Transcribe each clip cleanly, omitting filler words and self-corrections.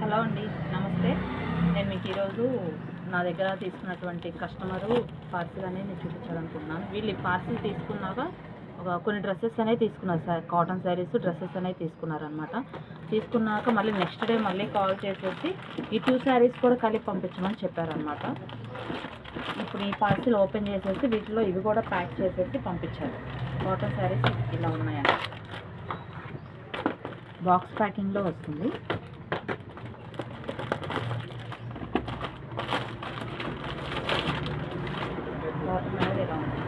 Hello అండి, నమస్తే. నేను మీకు ఈరోజు నా దగ్గర తీసుకున్నటువంటి కస్టమరు పార్సిల్ అనేది నేను చూపించాలనుకుంటున్నాను. వీళ్ళు ఈ పార్సిల్ తీసుకున్నాక కొన్ని డ్రెస్సెస్ అనేవి తీసుకున్నారు సార్, కాటన్ శారీస్ డ్రెస్సెస్ అనేవి తీసుకున్నారనమాట. తీసుకున్నాక మళ్ళీ నెక్స్ట్ డే మళ్ళీ కాల్ చేసేసి ఈ 2 శారీస్ కూడా కలిపి పంపించమని చెప్పారనమాట. ఇప్పుడు ఈ పార్సిల్ ఓపెన్ చేసేసి వీటిలో ఇవి కూడా ప్యాక్ చేసేసి పంపించారు. కాటన్ శారీస్ ఇలా ఉన్నాయండి, బాక్స్ ప్యాకింగ్లో వస్తుంది. ఇలా ఉంది,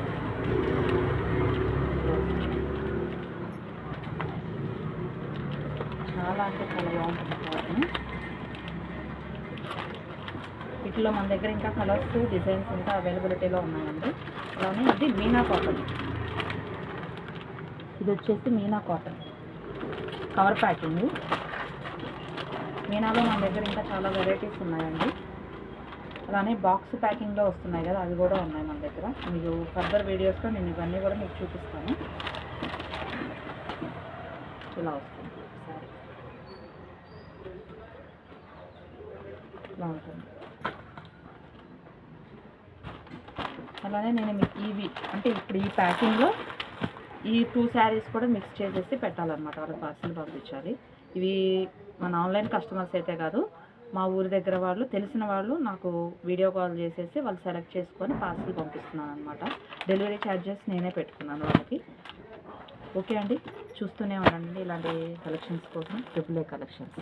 చాలా అంటే చాలా బాగుంటుంది కాటన్. వీటిలో మన దగ్గర ఇంకా కలర్స్ డిజైన్స్ ఇంకా అవైలబిలిటీలో ఉన్నాయండి. అలానే ఇది మీనా కాటన్, ఇది వచ్చేసి మీనా కాటన్ కవర్ ప్యాకింగ్. మీనాలో మన దగ్గర ఇంకా చాలా వెరైటీస్ ఉన్నాయండి. అలానే బాక్స్ ప్యాకింగ్లో వస్తున్నాయి కదా, అవి కూడా ఉన్నాయి మన దగ్గర. మీకు ఫర్దర్ వీడియోస్లో నేను ఇవన్నీ కూడా మీకు చూపిస్తాను. ఇలా వస్తుంది సారీ, ఇలా ఉంటుంది. అలానే నేను మీకు ఇవి అంటే ఇప్పుడు ఈ ప్యాకింగ్లో ఈ 2 శారీస్ కూడా మిక్స్ చేసేసి పెట్టాలన్నమాట, వాళ్ళకి పార్సిల్ పంపించాలి. ఇవి మన ఆన్లైన్ కస్టమర్స్ అయితే కాదు, మా ఊరి దగ్గర వాళ్ళు తెలిసిన వాళ్ళు నాకు వీడియో కాల్ చేసేసి వాళ్ళు సెలెక్ట్ చేసుకొని పార్సిల్ పంపిస్తున్నాను అనమాట. డెలివరీ ఛార్జెస్ నేనే పెట్టుకున్నాను వాళ్ళకి. ఓకే అండి, చూస్తూనే ఉండండి ఇలాంటి కలెక్షన్స్ కోసం. Triple A collections.